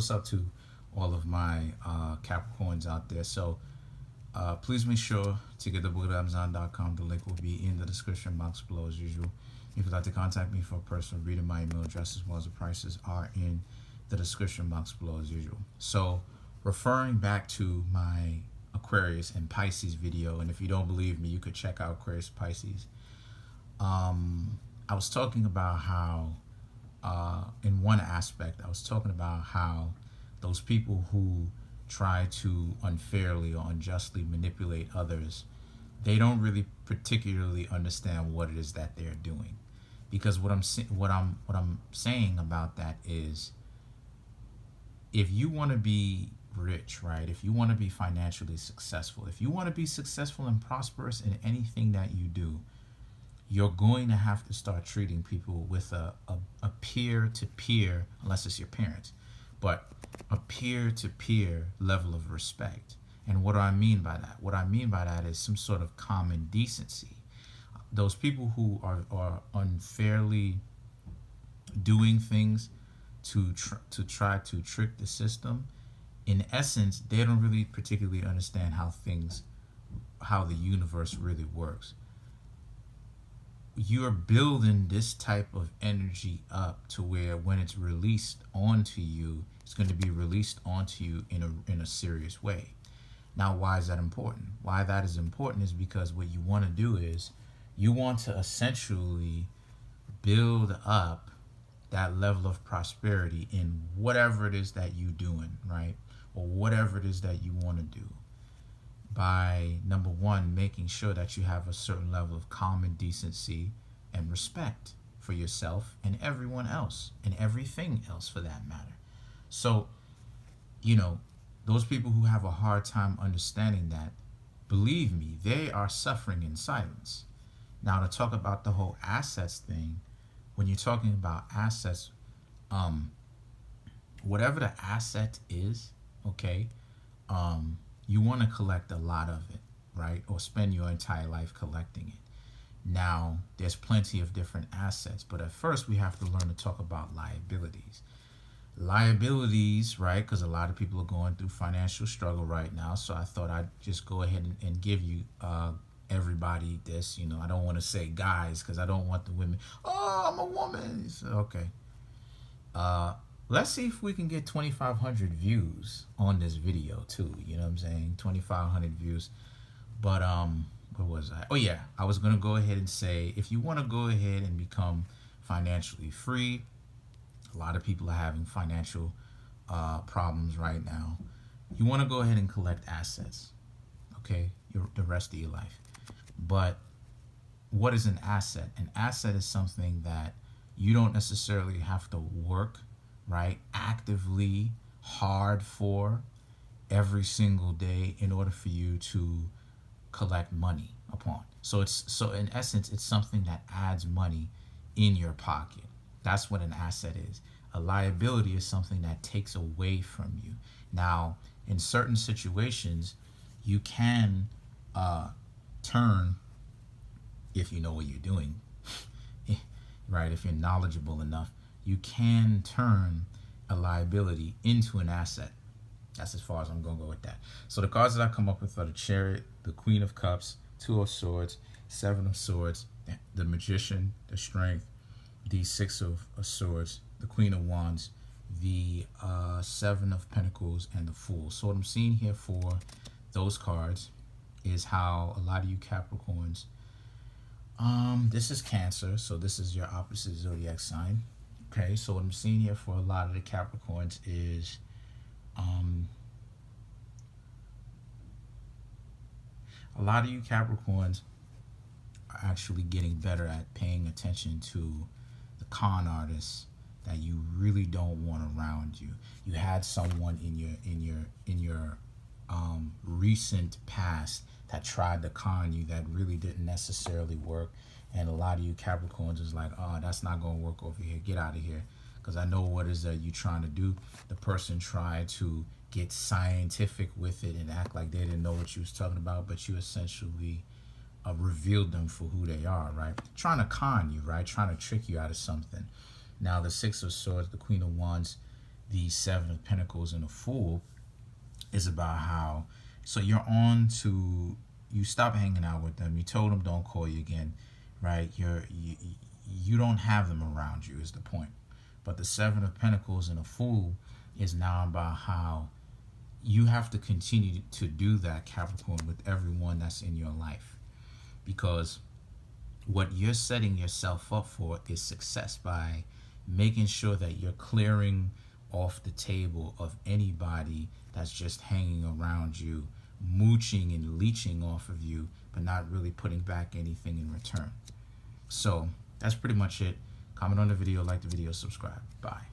What's up to all of my Capricorns out there? So please make sure to get the book at Amazon.com. The link will be in the description box below as usual. If you'd like to contact me for a personal reading, my email address as well as the prices are in the description box below as usual. So referring back to my Aquarius and Pisces video, and if you don't believe me, you could check out Aquarius Pisces. I was talking about how in one aspect, I was talking about how those people who try to unfairly or unjustly manipulate others, they don't really particularly understand what it is that they're doing. Because what I'm saying about that is, if you want to be rich, right? If you want to be financially successful, if you want to be successful and prosperous in anything that you do, you're going to have to start treating people with a peer-to-peer, unless it's your parents, but a peer-to-peer level of respect. And what do I mean by that? What I mean by that is some sort of common decency. Those people who are unfairly doing things to try to trick the system, in essence, they don't really particularly understand how the universe really works. You're building this type of energy up to where when it's released onto you, it's going to be released onto you in a serious way. Now, why is that important? Why that is important is because what you want to do is you want to essentially build up that level of prosperity in whatever it is that you're doing, right? Or whatever it is that you want to do, by number one, making sure that you have a certain level of common decency and respect for yourself and everyone else and everything else for that matter. So, those people who have a hard time understanding that, believe me, they are suffering in silence. Now, to talk about the whole assets thing, when you're talking about assets, whatever the asset is, okay, you want to collect a lot of it, right? Or spend your entire life collecting it. Now, there's plenty of different assets, but at first we have to learn to talk about liabilities. Liabilities, right? Because a lot of people are going through financial struggle right now. So I thought I'd just go ahead and give you everybody this. I don't want to say guys because I don't want the women. Oh, I'm a woman. So, okay. Let's see if we can get 2,500 views on this video too. You know what I'm saying? 2,500 views. But where was I? Oh yeah, I was gonna go ahead and say, if you want to go ahead and become financially free, a lot of people are having financial problems right now. You want to go ahead and collect assets, okay? The rest of your life. But what is an asset? An asset is something that you don't necessarily have to work, right, actively hard for every single day in order for you to collect money upon. So in essence, it's something that adds money in your pocket. That's what an asset is. A liability is something that takes away from you. Now, in certain situations, you can turn, if you know what you're doing, right, if you're knowledgeable enough, you can turn a liability into an asset. That's as far as I'm going to go with that. So the cards that I come up with are the Chariot, the Queen of Cups, Two of Swords, Seven of Swords, the Magician, the Strength, the Six of Swords, the Queen of Wands, the Seven of Pentacles, and the Fool. So what I'm seeing here for those cards is how a lot of you Capricorns, this is Cancer, so this is your opposite zodiac sign. Okay, so what I'm seeing here for a lot of the Capricorns is a lot of you Capricorns are actually getting better at paying attention to the con artists that you really don't want around you. You had someone in your recent past that tried to con you that really didn't necessarily work, and a lot of you Capricorns is like, oh, that's not gonna work over here, get out of here, because I know what is that you trying to do. The person tried to get scientific with it and act like they didn't know what you was talking about, but you essentially revealed them for who they are, right? Trying to con you, right? Trying to trick you out of something. Now, the Six of Swords, the Queen of Wands, the Seven of Pentacles and the Fool is about how, so you're on to, you stop hanging out with them. You told them don't call you again, right? You don't have them around you is the point. But the Seven of Pentacles and the Fool is now about how you have to continue to do that, Capricorn, with everyone that's in your life. Because what you're setting yourself up for is success by making sure that you're clearing off the table of anybody that's just hanging around you, mooching and leeching off of you, but not really putting back anything in return. So that's pretty much it. Comment on the video, like the video, subscribe. Bye.